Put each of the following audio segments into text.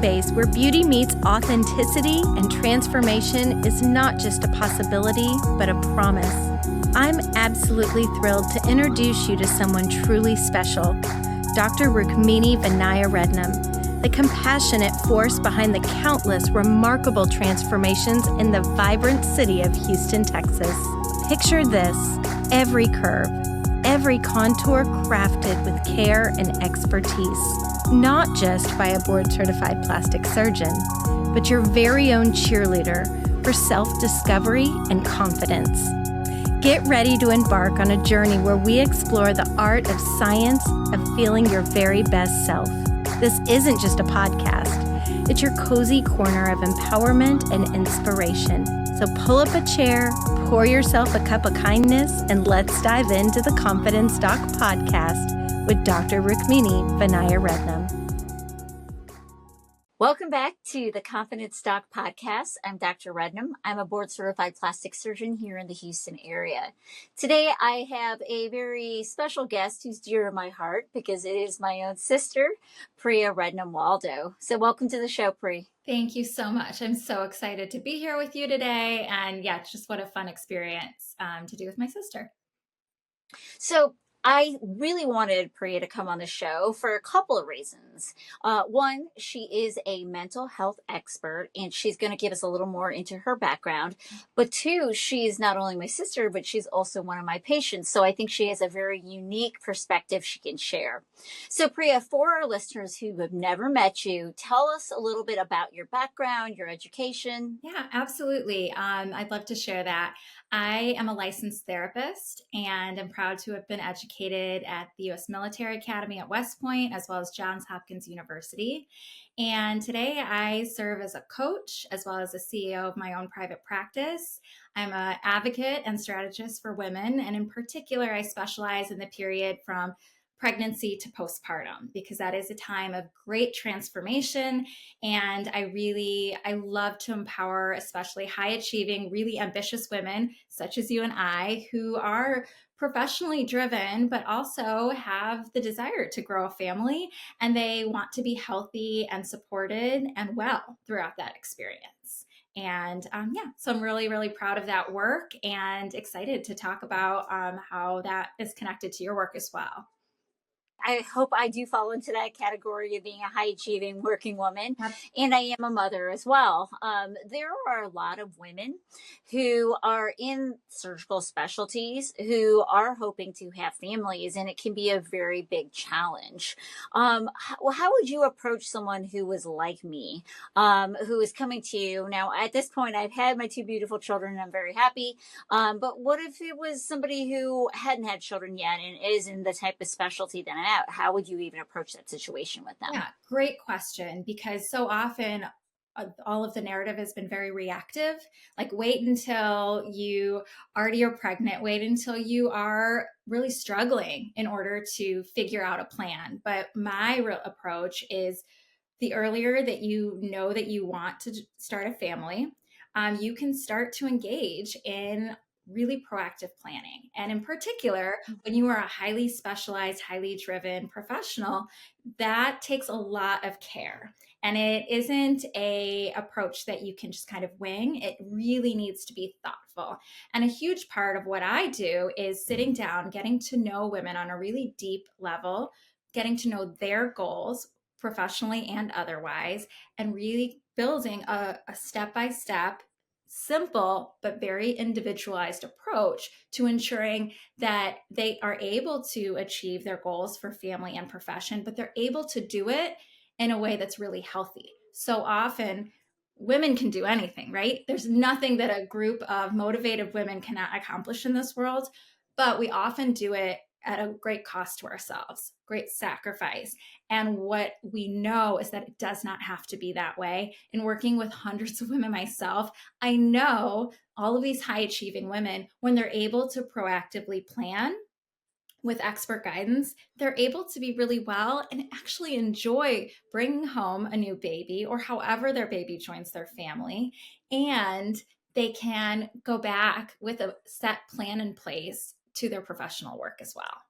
space where beauty meets authenticity and transformation is not just a possibility, but a promise. I'm absolutely thrilled to introduce you to someone truly special, Dr. Rukmini Vinaya Rednam, the compassionate force behind the countless remarkable transformations in the vibrant city of Houston, Texas. Picture this: every curve, every contour crafted with care and expertise, not just by a board-certified plastic surgeon, but your very own cheerleader for self-discovery and confidence. Get ready to embark on a journey where we explore the art of science of feeling your very best self. This isn't just a podcast. It's your cozy corner of empowerment and inspiration. So pull up a chair, pour yourself a cup of kindness, and let's dive into the Confidence Doc podcast with Dr. Rukmini Vinaya Rednam. Welcome back to the Confidence Doc podcast. I'm Dr. Rednam. I'm a board-certified plastic surgeon here in the Houston area. Today, I have a very special guest who's dear to my heart because it is my own sister, Priya Rednam-Waldo. So welcome to the show, Priya. Thank you so much. I'm so excited to be here with you today. And yeah, just what a fun experience to do with my sister. So I really wanted Priya to come on the show for a couple of reasons. One, she is a mental health expert, and she's going to give us a little more into her background. But two, she's not only my sister, but she's also one of my patients. So I think she has a very unique perspective she can share. So Priya, for our listeners who have never met you, tell us a little bit about your background, your education. Yeah, absolutely. I'd love to share that. I am a licensed therapist and I'm proud to have been educated at the U.S. Military Academy at West Point, as well as Johns Hopkins University. And today I serve as a coach, as well as a CEO of my own private practice. I'm an advocate and strategist for women. And in particular, I specialize in the period from pregnancy to postpartum, because that is a time of great transformation. And I love to empower, especially high achieving, really ambitious women such as you and I, who are professionally driven, but also have the desire to grow a family, and they want to be healthy and supported and well throughout that experience. And so I'm really, really proud of that work and excited to talk about how that is connected to your work as well. I hope I do fall into that category of being a high achieving working woman. And I am a mother as well. There are a lot of women who are in surgical specialties who are hoping to have families, and it can be a very big challenge. How would you approach someone who was like me, who is coming to you? Now, at this point, I've had my two beautiful children and I'm very happy. But what if it was somebody who hadn't had children yet and is in the type of specialty that I'm at? How would you even approach that situation with them? Yeah, great question, because so often all of the narrative has been very reactive. Like, wait until you already are pregnant, wait until you are really struggling in order to figure out a plan. But my approach is the earlier that you know that you want to start a family, you can start to engage in really proactive planning. And in particular, when you are a highly specialized, highly driven professional, that takes a lot of care. And it isn't a approach that you can just kind of wing. It really needs to be thoughtful. And a huge part of what I do is sitting down, getting to know women on a really deep level, getting to know their goals professionally and otherwise, and really building a step-by-step, simple but very individualized approach to ensuring that they are able to achieve their goals for family and profession, but they're able to do it in a way that's really healthy. So often women can do anything, right? There's nothing that a group of motivated women cannot accomplish in this world, but we often do it at a great cost to ourselves, great sacrifice. And what we know is that it does not have to be that way. In working with hundreds of women myself, I know all of these high achieving women, when they're able to proactively plan with expert guidance, they're able to be really well and actually enjoy bringing home a new baby, or however their baby joins their family. And they can go back with a set plan in place to their professional work as well.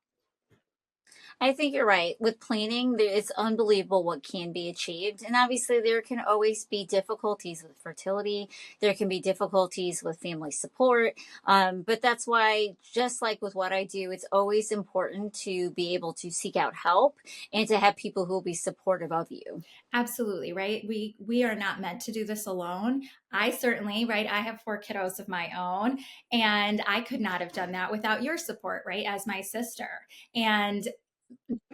I think you're right. With planning, it's unbelievable what can be achieved. And obviously, there can always be difficulties with fertility. There can be difficulties with family support. But that's why, just like with what I do, it's always important to be able to seek out help and to have people who will be supportive of you. Absolutely, right? We are not meant to do this alone. I certainly, right? I have 4 kiddos of my own, and I could not have done that without your support, right? As my sister. And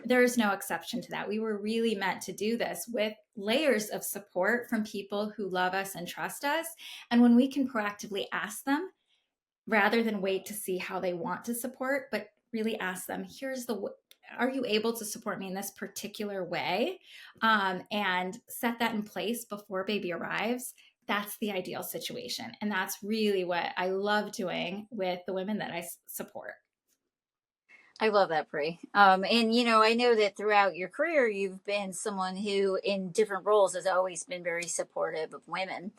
there's no exception to that. We were really meant to do this with layers of support from people who love us and trust us. And when we can proactively ask them, rather than wait to see how they want to support, but really ask them, are you able to support me in this particular way? And set that in place before baby arrives. That's the ideal situation. And that's really what I love doing with the women that I support. I love that, Pri. And I know that throughout your career, you've been someone who, in different roles, has always been very supportive of women.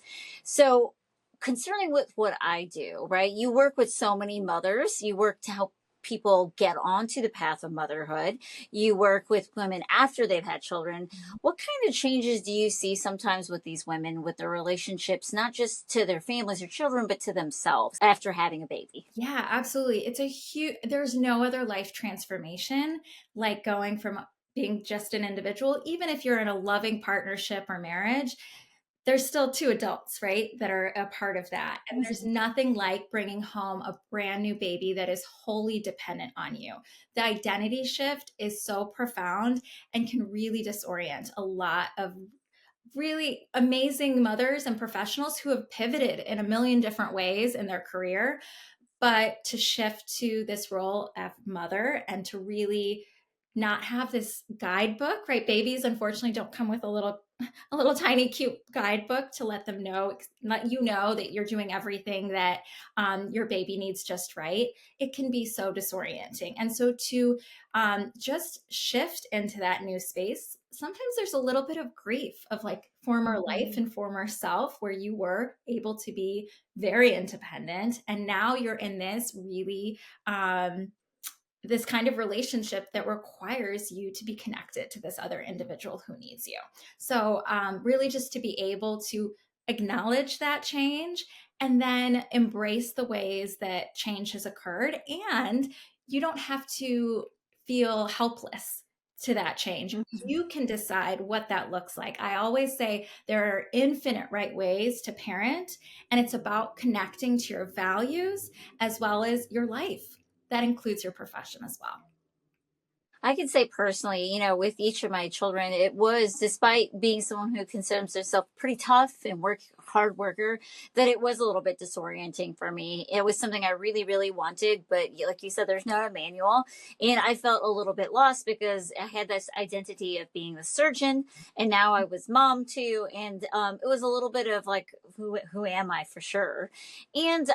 So, concerning with what I do, right? You work with so many mothers. You work to help people get onto the path of motherhood. You work with women after they've had children. What kind of changes do you see sometimes with these women, with their relationships, not just to their families or children, but to themselves after having a baby? Yeah, absolutely. There's no other life transformation like going from being just an individual, even if you're in a loving partnership or marriage, there's still two adults, right, that are a part of that. And there's nothing like bringing home a brand new baby that is wholly dependent on you. The identity shift is so profound and can really disorient a lot of really amazing mothers and professionals who have pivoted in a million different ways in their career, but to shift to this role of mother and to really not have this guidebook, right? Babies unfortunately don't come with a little tiny cute guidebook to let you know that you're doing everything that your baby needs just right. It can be so disorienting. And so to just shift into that new space, sometimes there's a little bit of grief of like former life and former self where you were able to be very independent. And now you're in this kind of relationship that requires you to be connected to this other individual who needs you. So, really, just to be able to acknowledge that change and then embrace the ways that change has occurred. And you don't have to feel helpless to that change. Mhm. You can decide what that looks like. I always say there are infinite right ways to parent, and it's about connecting to your values as well as your life. That includes your profession as well. I can say personally, with each of my children, it was, despite being someone who considers herself pretty tough and hard worker, that it was a little bit disorienting for me. It was something I really, really wanted, but like you said, there's no manual, and I felt a little bit lost because I had this identity of being the surgeon, and now I was mom too, and it was a little bit of like, who am I for sure? And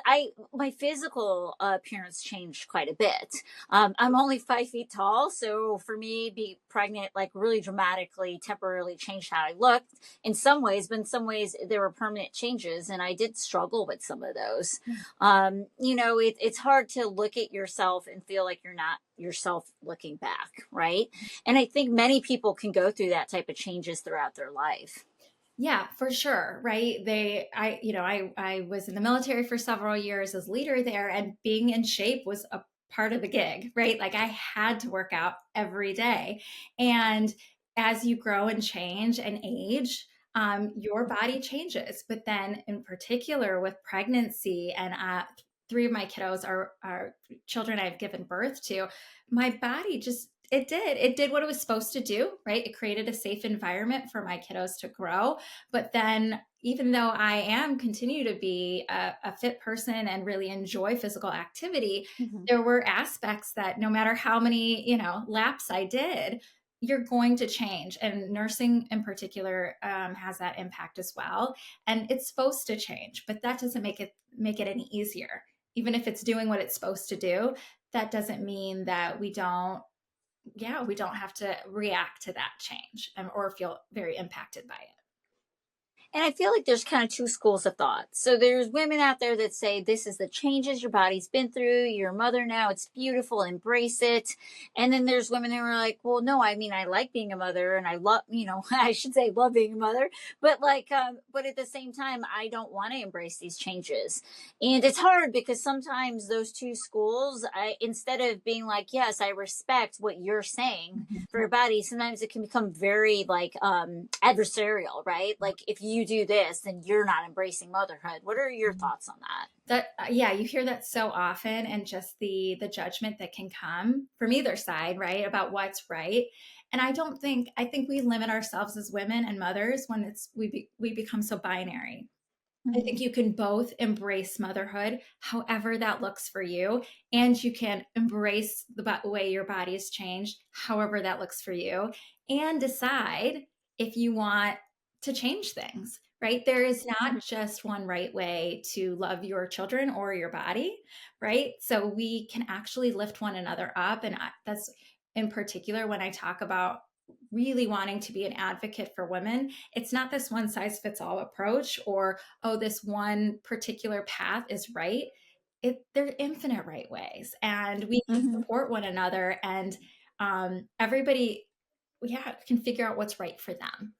my physical appearance changed quite a bit. I'm only 5 feet tall, so for me, be pregnant like really dramatically, temporarily changed how I looked in some ways, but in some ways there were permanent changes, and I did struggle with some of those. It's hard to look at yourself and feel like you're not yourself looking back, right? And I think many people can go through that type of changes throughout their life. Yeah, for sure. Right. I was in the military for several years as leader there, and being in shape was a part of the gig, right? Like I had to work out every day. And as you grow and change and age, your body changes. But then, in particular, with pregnancy, and 3 of my kiddos are children I've given birth to, my body just it did what it was supposed to do, right? It created a safe environment for my kiddos to grow. But then, even though I am continue to be a fit person and really enjoy physical activity, Mhm. there were aspects that no matter how many laps I did, you're going to change. And nursing in particular has that impact as well. And it's supposed to change, but that doesn't make it any easier. Even if it's doing what it's supposed to do, that doesn't mean that we don't have to react to that change or feel very impacted by it. And I feel like there's kind of two schools of thought. So there's women out there that say this is the changes your body's been through. You're a mother now. It's beautiful. Embrace it. And then there's women who are like, well, no, I mean, I like being a mother and I love, I should say love being a mother, but but at the same time, I don't want to embrace these changes. And it's hard because sometimes those two schools, instead of being like, yes, I respect what you're saying for your body, sometimes it can become very adversarial, right? Like if you do this, then you're not embracing motherhood. What are your thoughts on that? Yeah, you hear that so often, and just the judgment that can come from either side, right, about what's right. And I think we limit ourselves as women and mothers when we become so binary. I think you can both embrace motherhood, however that looks for you, and you can embrace the way your body has changed, however that looks for you, and decide if you want to change things, right? There is not just one right way to love your children or your body, right? So we can actually lift one another up. And that's in particular when I talk about really wanting to be an advocate for women. It's not this one size fits all approach or, oh, this one particular path is right. There are infinite right ways, and we can Mm-hmm. support one another, and everybody, can figure out what's right for them.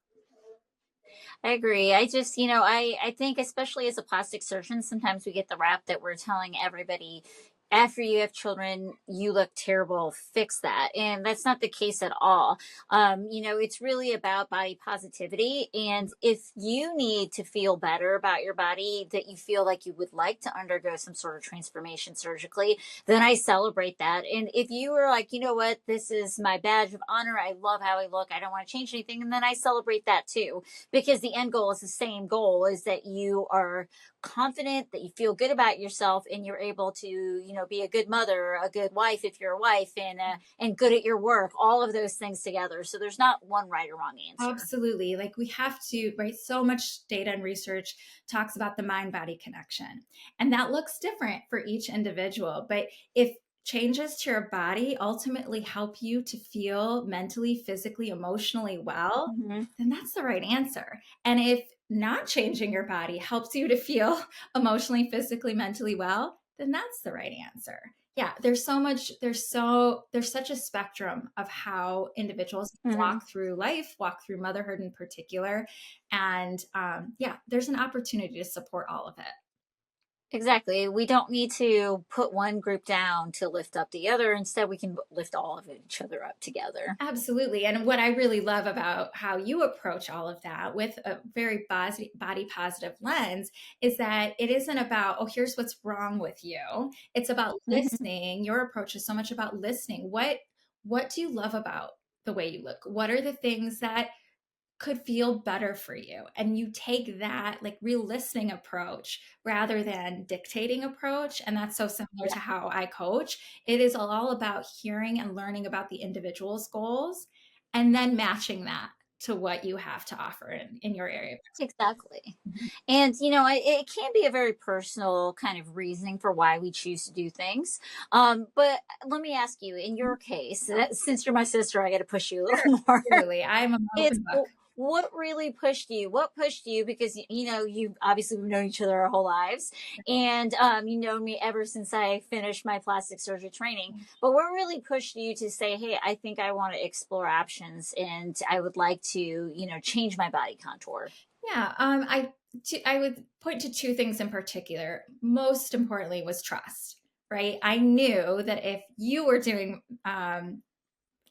I agree. I just, I think especially as a plastic surgeon, sometimes we get the rap that we're telling everybody after you have children, you look terrible, fix that. And that's not the case at all. It's really about body positivity. And if you need to feel better about your body, that you feel like you would like to undergo some sort of transformation surgically, then I celebrate that. And if you are like, you know what, this is my badge of honor, I love how I look, I don't want to change anything, and then I celebrate that too, because the end goal is the same goal, is that you are confident, that you feel good about yourself, and you're able to be a good mother, a good wife if you're a wife, and good at your work, all of those things together. So there's not one right or wrong answer. Absolutely. Like we have to, right? So much data and research talks about the mind body connection, and that looks different for each individual. But if changes to your body ultimately help you to feel mentally, physically, emotionally well, Mm-hmm. then that's the right answer. And if not changing your body helps you to feel emotionally, physically, mentally well, then that's the right answer. Yeah, there's such a spectrum of how individuals Mm-hmm. walk through life, walk through motherhood in particular. And there's an opportunity to support all of it. Exactly. We don't need to put one group down to lift up the other. Instead, we can lift all of each other up together. Absolutely. And what I really love about how you approach all of that with a very body positive lens is that it isn't about, oh, here's what's wrong with you. It's about Mm-hmm. listening. Your approach is so much about listening. What do you love about the way you look? What are the things that could feel better for you, and you take that like real listening approach rather than dictating approach. And that's so similar to how I coach. It is all about hearing and learning about the individual's goals and then matching that to what you have to offer in your area. Exactly. And, it can be a very personal kind of reasoning for why we choose to do things. But let me ask you, in your case, since you're my sister, I got to push you a little more. Absolutely. I'm an It's open book. what really pushed you? What pushed you? Because you obviously we've known each other our whole lives, and you know me ever since I finished my plastic surgery training. But what really pushed you to say, "Hey, I think I want to explore options, and I would like to, change my body contour." Yeah, I would point to two things in particular. Most importantly was trust, right? I knew that if you were doing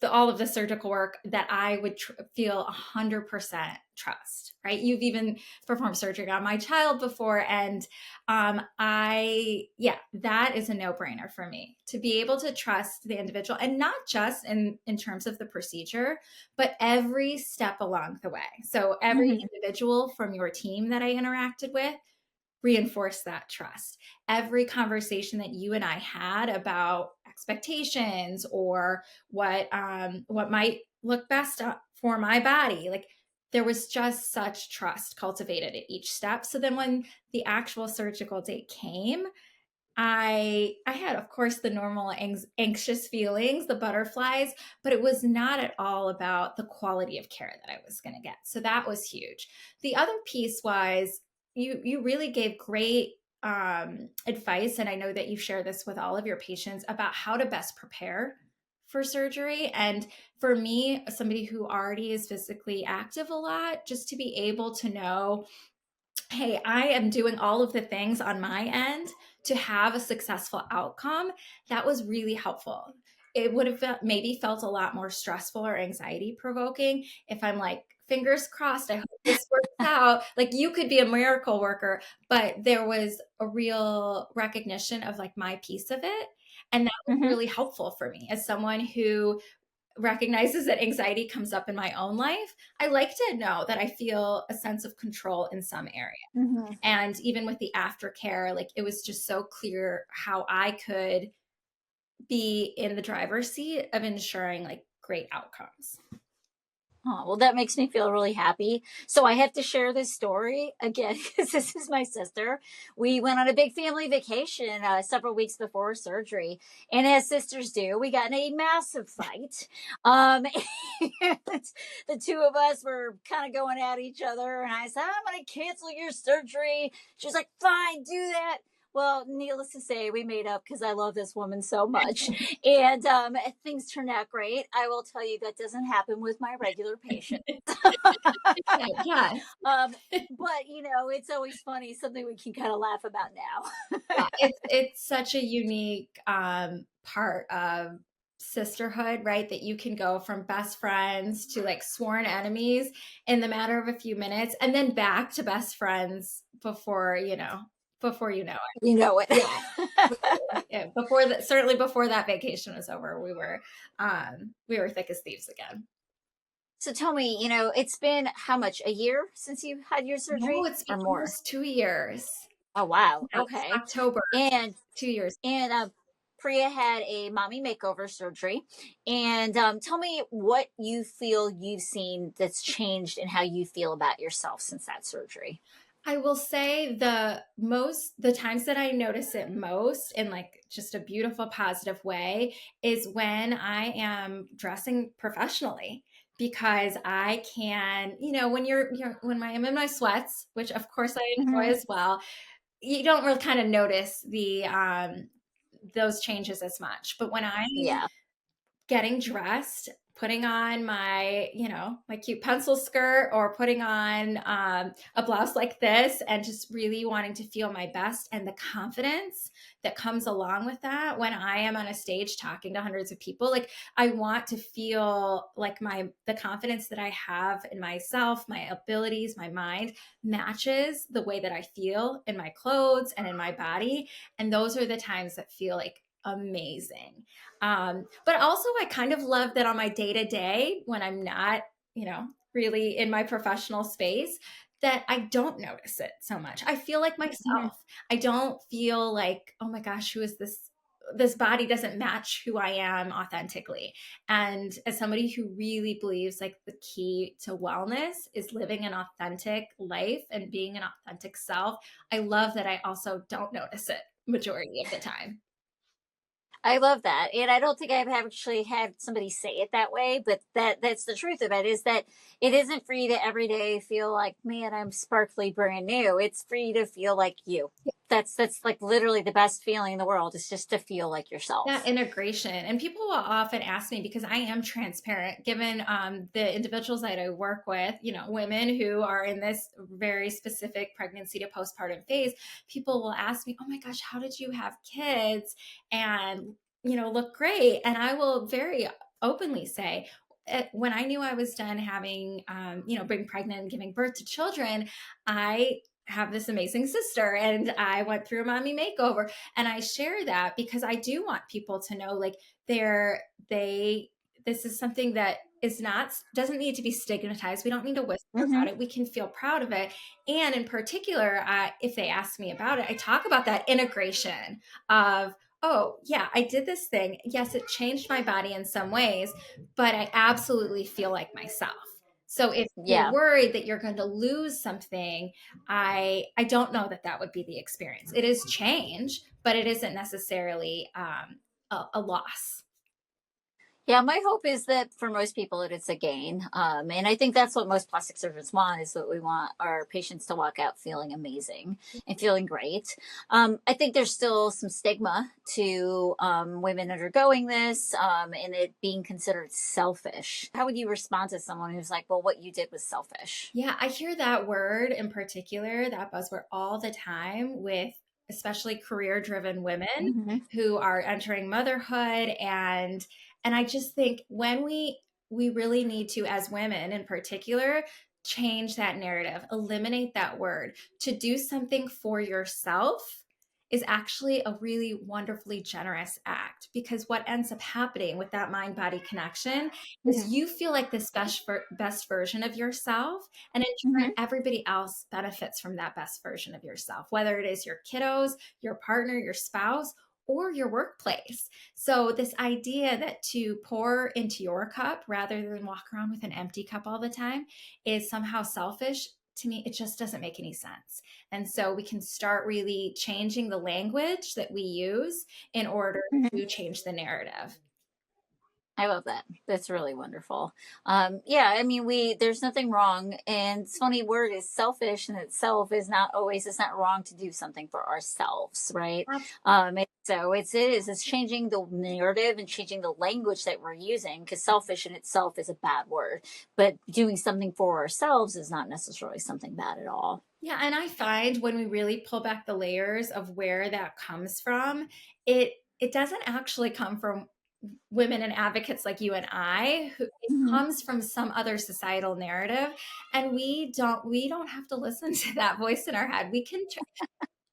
all of the surgical work, that I would feel 100% trust, right? You've even performed surgery on my child before. And that is a no brainer for me to be able to trust the individual, and not just in terms of the procedure, but every step along the way. So every Mm-hmm. individual from your team that I interacted with reinforce that trust. Every conversation that you and I had about expectations or what might look best for my body, like there was just such trust cultivated at each step. So then when the actual surgical date came, I had, of course, the normal anxious feelings, the butterflies, but it was not at all about the quality of care that I was going to get. So that was huge. The other piece was you really gave great advice, and I know that you share this with all of your patients about how to best prepare for surgery. And for me, somebody who already is physically active a lot, just to be able to know, hey, I am doing all of the things on my end to have a successful outcome, that was really helpful. It would have maybe felt a lot more stressful or anxiety provoking if I'm like, fingers crossed, I hope this works out. Like, you could be a miracle worker, but there was a real recognition of like my piece of it. And that was Mm-hmm. really helpful for me as someone who recognizes that anxiety comes up in my own life. I like to know that I feel a sense of control in some area. Mm-hmm. And even with the aftercare, like, it was just so clear how I could be in the driver's seat of ensuring like great outcomes. Oh, well, that makes me feel really happy. So I have to share this story again because this is my sister. We went on a big family vacation several weeks before surgery, and as sisters do, we got in a massive fight. Um, and the two of us were kind of going at each other, and I said, "I'm going to cancel your surgery." She's like, "Fine, do that." Well, needless to say, we made up because I love this woman so much. And things turned out great. I will tell you that doesn't happen with my regular patients. Yeah, yes. um, but, it's always funny, something we can kind of laugh about now. Yeah, it's such a unique part of sisterhood, right? That you can go from best friends to like sworn enemies in the matter of a few minutes, and then back to best friends before you know it. You know it. Yeah, yeah. Before that, certainly before that vacation was over, we were thick as thieves again. So tell me, it's been how much, a year since you had your No, surgery it's been or more? almost 2 years. Oh, wow. Yeah, this Okay. October, And 2 years. And Priya had a mommy makeover surgery. And tell me what you feel you've seen that's changed in how you feel about yourself since that surgery. I will say the times that I notice it most in like just a beautiful positive way is when I am dressing professionally, because I can, when I'm in my sweats, which of course I enjoy Hmm. as well, you don't really kind of notice the those changes as much. But when I'm Yeah. getting dressed, putting on my cute pencil skirt, or putting on a blouse like this, and just really wanting to feel my best, and the confidence that comes along with that when I am on a stage talking to hundreds of people. Like, I want to feel like the confidence that I have in myself, my abilities, my mind matches the way that I feel in my clothes and in my body. And those are the times that feel like amazing. But also, I kind of love that on my day to day, when I'm not, really in my professional space, that I don't notice it so much. I feel like Hmm. myself. I don't feel like, oh my gosh, who is this? This body doesn't match who I am authentically. And as somebody who really believes like the key to wellness is living an authentic life and being an authentic self, I love that I also don't notice it majority of the time. I love that. And I don't think I've actually had somebody say it that way, but that's the truth of it, is that it isn't for you to every day feel like, man, I'm sparkly brand new. It's for you to feel like you. That's like literally the best feeling in the world, is just to feel like That yourself. integration. And people will often ask me, because I am transparent, given the individuals that I work with, women who are in this very specific pregnancy to postpartum phase. People will ask me, oh my gosh, how did you have kids and, look great? And I will very openly say, when I knew I was done having, being pregnant and giving birth to children, I have this amazing sister, and I went through a mommy makeover. And I share that because I do want people to know, like, they this is something that is not doesn't need to be stigmatized. We don't need to whisper Hmm. about it. We can feel proud of it. And in particular, if they ask me about it, I talk about that integration of, oh yeah, I did this thing. Yes, it changed my body in some ways, but I absolutely feel like myself. So if you're Yeah. worried that you're going to lose something, I don't know that that would be the experience. It is change, but it isn't necessarily a loss. Yeah, my hope is that for most people it is a gain. And I think that's what most plastic surgeons want, is that we want our patients to walk out feeling amazing and feeling great. I think there's still some stigma to women undergoing this, and it being considered selfish. How would you respond to someone who's like, well, what you did was selfish? Yeah, I hear that word in particular, that buzzword, all the time with especially career-driven women Mm-hmm. who are entering motherhood, and I just think when we really need to, as women in particular, change that narrative, eliminate that word. To do something for yourself is actually a really wonderfully generous act, because what ends up happening with that mind body connection is Mm-hmm. you feel like this best version of yourself, and in turn, everybody else benefits from that best version of yourself, whether it is your kiddos, your partner, your spouse, or your workplace. So, this idea that to pour into your cup rather than walk around with an empty cup all the time is somehow selfish. To me, it just doesn't make any sense. And so, we can start really changing the language that we use in order Mm-hmm. to change the narrative. I love that. That's really wonderful. Yeah, I mean, there's nothing wrong, and it's funny. Word is selfish in itself is not always. It's not wrong to do something for ourselves, right? It's changing the narrative and changing the language that we're using, because selfish in itself is a bad word, but doing something for ourselves is not necessarily something bad at all. Yeah, and I find when we really pull back the layers of where that comes from, it doesn't actually come from women and advocates like you and I, who it Mm-hmm. comes from some other societal narrative, and we don't have to listen to that voice in our head. We can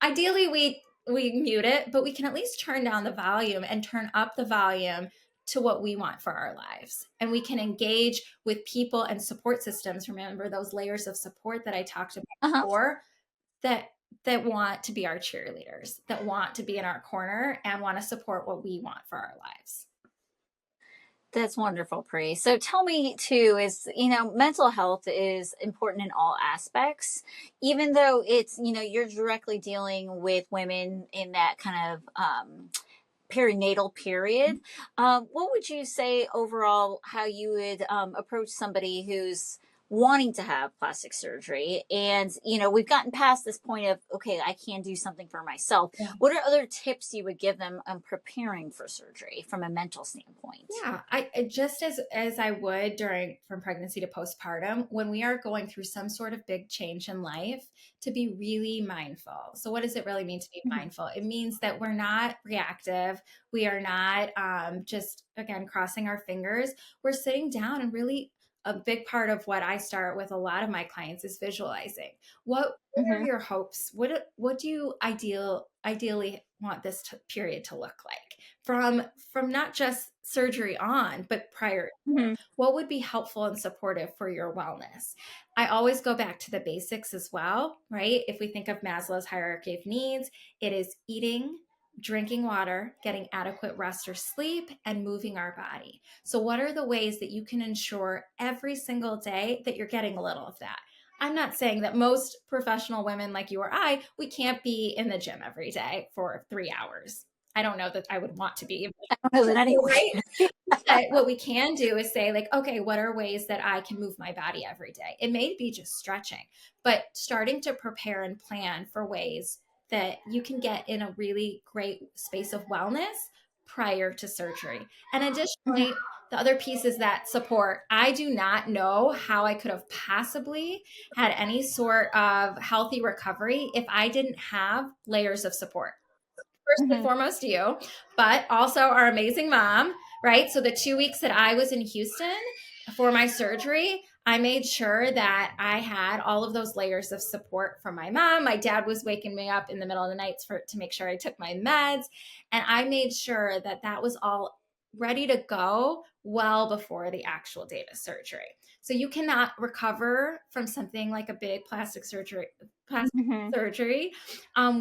ideally we mute it, but we can at least turn down the volume and turn up the volume to what we want for our lives. And we can engage with people and support systems. Remember those layers of support that I talked about Uh-huh. before, that want to be our cheerleaders, that want to be in our corner and want to support what we want for our lives. That's wonderful, Pri. So tell me too, is, mental health is important in all aspects, even though it's, you're directly dealing with women in that kind of perinatal period. What would you say overall how you would approach somebody who's wanting to have plastic surgery, and we've gotten past this point of, okay, I can do something for myself. Yeah. What are other tips you would give them on preparing for surgery from a mental standpoint? Yeah, I just as I would during from pregnancy to postpartum, when we are going through some sort of big change in life, to be really mindful. So, what does it really mean to be Mhm. mindful? It means that we're not reactive. We are not just again crossing our fingers. We're sitting down and really. A big part of what I start with a lot of my clients is visualizing. What are Mhm. your hopes? What do you ideally want this period to look like? From not just surgery on, but prior. Mhm. What would be helpful and supportive for your wellness? I always go back to the basics as well, right? If we think of Maslow's hierarchy of needs, it is eating, drinking water, getting adequate rest or sleep, and moving our body. So, what are the ways that you can ensure every single day that you're getting a little of that? I'm not saying that most professional women like you or I, we can't be in the gym every day for 3 hours. I don't know that I would want to be, I don't know that anyone right? can. But what we can do is say, like, okay, what are ways that I can move my body every day? It may be just stretching, but starting to prepare and plan for ways that you can get in a really great space of wellness prior to surgery. And Mhm. additionally, the other piece is that support. I do not know how I could have possibly had any sort of healthy recovery if I didn't have layers of support. First and Mhm. foremost, you, but also our amazing mom, right? So the 2 weeks that I was in Houston for my surgery, I made sure that I had all of those layers of support from my mom. My dad was waking me up in the middle of the nights to make sure I took my meds, and I made sure that that was all ready to go well before the actual date of surgery. So you cannot recover from something like a big plastic Mhm. surgery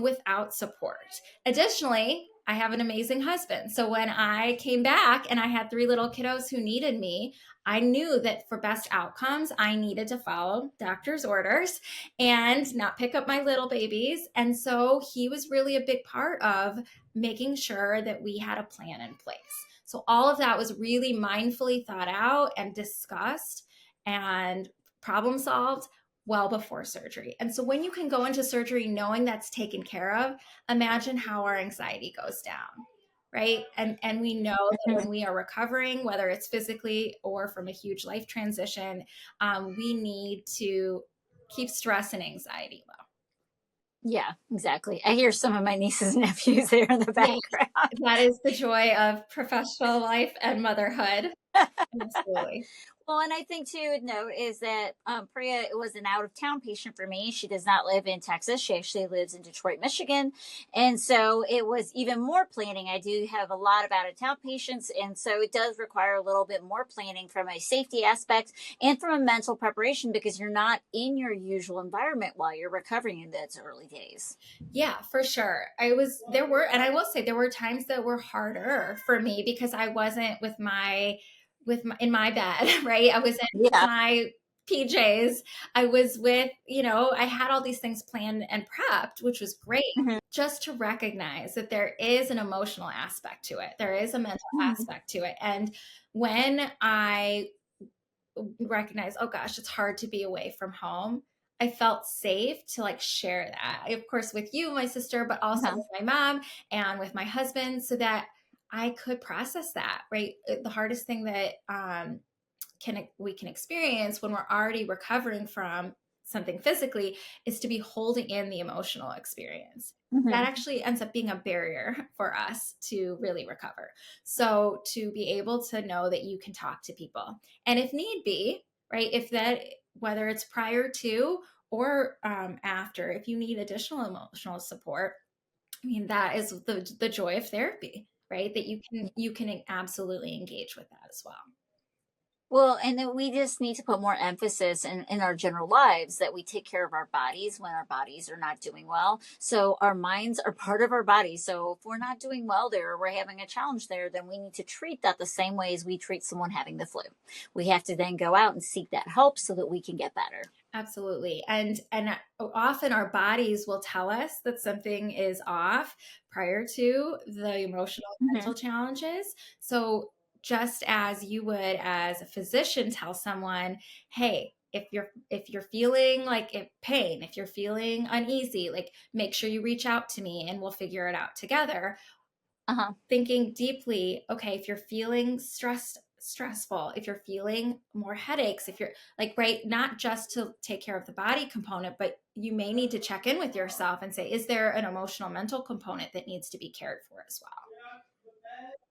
without support. Additionally, I have an amazing husband. So when I came back and I had 3 little kiddos who needed me, I knew that for best outcomes, I needed to follow doctor's orders and not pick up my little babies. And so he was really a big part of making sure that we had a plan in place. So all of that was really mindfully thought out and discussed and problem solved well before surgery. And so when you can go into surgery knowing that's taken care of, imagine how our anxiety goes down, right? And we know that when we are recovering, whether it's physically or from a huge life transition, we need to keep stress and anxiety low. Yeah, exactly. I hear some of my nieces and nephews there in the Yes, background. that is the joy of professional life and motherhood. Absolutely. Well, and I think too, note is that Priya was an out of town patient for me. She does not live in Texas. She actually lives in Detroit, Michigan. And so it was even more planning. I do have a lot of out of town patients. And so it does require a little bit more planning from a safety aspect and from a mental preparation because you're not in your usual environment while you're recovering in those early days. Yeah, for sure. And I will say there were times that were harder for me because I wasn't in my bed, right? I was in Yeah. my PJs. I was with, I had all these things planned and prepped, which was great. Mhm. Just to recognize that there is an emotional aspect to it. There is a mental Mhm. aspect to it. And when I recognize, oh gosh, it's hard to be away from home, I felt safe to like share that, of course, with you, my sister, but also Uh-huh. with my mom and with my husband, so that I could process that, right? The hardest thing that we can experience when we're already recovering from something physically is to be holding in the emotional experience. That Mhm. actually ends up being a barrier for us to really recover. So to be able to know that you can talk to people, and if need be, right, if that, whether it's prior to or after, if you need additional emotional support, I mean, that is the joy of therapy, right? That you can absolutely engage with that as well. Well, and then we just need to put more emphasis in our general lives that we take care of our bodies when our bodies are not doing well. So our minds are part of our bodies. So if we're not doing well there or we're having a challenge there, then we need to treat that the same way as we treat someone having the flu. We have to then go out and seek that help so that we can get better. Absolutely. And often our bodies will tell us that something is off prior to the emotional and Hmm. mental challenges. So just as you would as a physician tell someone, hey, if you're feeling like pain, if you're feeling uneasy, like make sure you reach out to me and we'll figure it out together. Uh-huh. Thinking deeply, okay, if you're feeling stressful, if you're feeling more headaches, if you're like, right, not just to take care of the body component, but you may need to check in with yourself and say, is there an emotional mental component that needs to be cared for as well?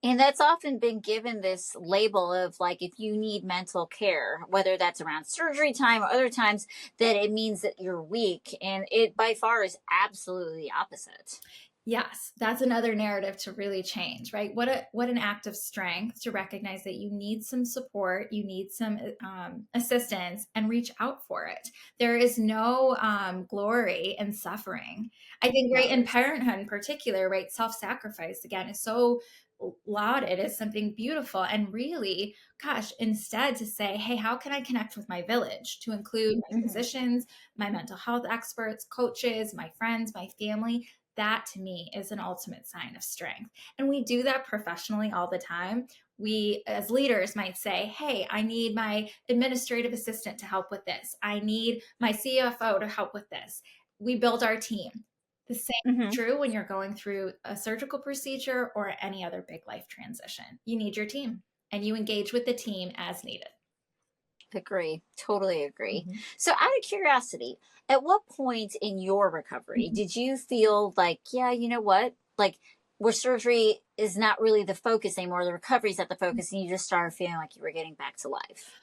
And that's often been given this label of like if you need mental care, whether that's around surgery time or other times, that it means that you're weak. And it by far is absolutely the opposite. Yes, that's another narrative to really change, right? What an act of strength to recognize that you need some support, you need some assistance, and reach out for it. There is no glory in suffering. I think, right, No, in there's parenthood in particular, right, self-sacrifice again is so lauded as something beautiful, and really, gosh, instead to say, hey, how can I connect with my village, to include my Mhm. physicians, my mental health experts, coaches, my friends, my family. That to me is an ultimate sign of strength. And we do that professionally all the time. We, as leaders, might say, hey, I need my administrative assistant to help with this. I need my CFO to help with this. We build our team. The same is Mhm. true when you're going through a surgical procedure or any other big life transition. You need your team and you engage with the team as needed. Agree. Totally agree. Mhm. So, out of curiosity, at what point in your recovery Mhm. did you feel like, yeah, you know what? Like, where surgery is not really the focus anymore, the recovery is not the focus, and you just started feeling like you were getting back to life?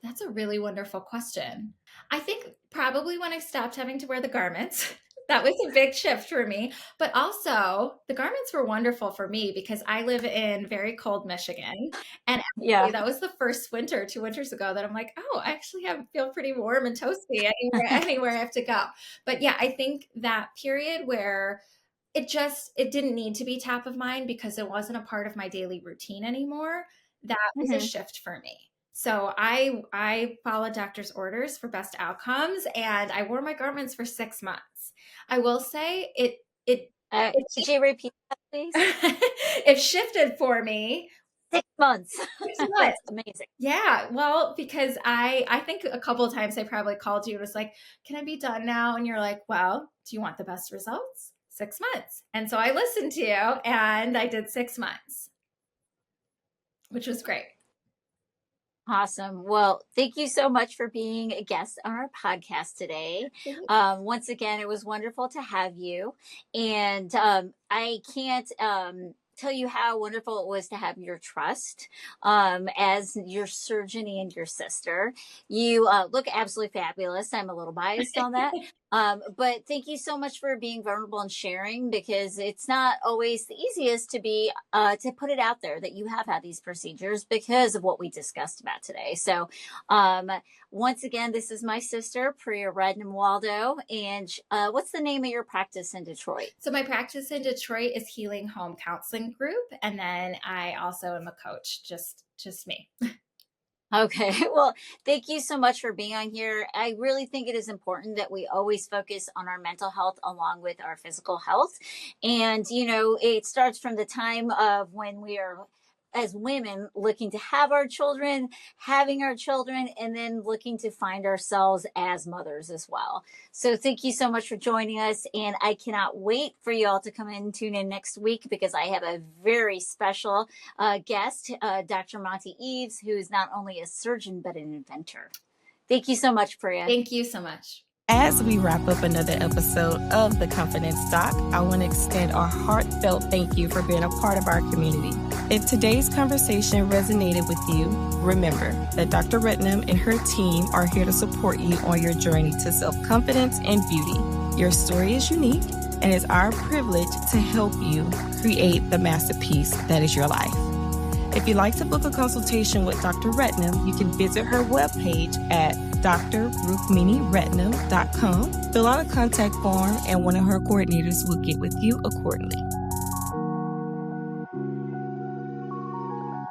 That's a really wonderful question. I think probably when I stopped having to wear the garments, that was a big shift for me. But also, the garments were wonderful for me because I live in very cold Michigan. And Yeah. actually, that was the first winter, 2 winters ago, that I'm like, oh, I actually feel pretty warm and toasty anywhere, anywhere I have to go. But yeah, I think that period where it didn't need to be top of mind because it wasn't a part of my daily routine anymore. That was a shift for me. So I followed doctor's orders for best outcomes, and I wore my garments for 6 months. I will say could you repeat that, please? it shifted for me. 6 months. 6 months. That's amazing. Yeah, well, because I think a couple of times I probably called you and was like, can I be done now? And you're like, well, do you want the best results? 6 months. And so I listened to you, and I did 6 months, which was great. Awesome. Well, thank you so much for being a guest on our podcast today. Once again, it was wonderful to have you. And I can't tell you how wonderful it was to have your trust as your surgeon and your sister. You look absolutely fabulous. I'm a little biased on that. But thank you so much for being vulnerable and sharing, because it's not always the easiest to be to put it out there that you have had these procedures because of what we discussed about today. So once again, this is my sister, Priya Rednam-Waldo. And what's the name of your practice in Detroit? So my practice in Detroit is Healing Home Counseling Group. And then I also am a coach, just me. Okay. Well, thank you so much for being on here. I really think it is important that we always focus on our mental health along with our physical health. And, it starts from the time of when we are, as women, looking to have our children, having our children, and then looking to find ourselves as mothers as well. So thank you so much for joining us. And I cannot wait for you all to come in and tune in next week, because I have a very special guest, Dr. Monty Eves, who is not only a surgeon, but an inventor. Thank you so much, Priya. Thank you so much. As we wrap up another episode of The Confidence Doc, I want to extend our heartfelt thank you for being a part of our community. If today's conversation resonated with you, remember that Dr. Rednam and her team are here to support you on your journey to self-confidence and beauty. Your story is unique, and it's our privilege to help you create the masterpiece that is your life. If you'd like to book a consultation with Dr. Rednam, you can visit her webpage at Dr.Rukmini Rednam.com. Fill out a contact form, and one of her coordinators will get with you accordingly.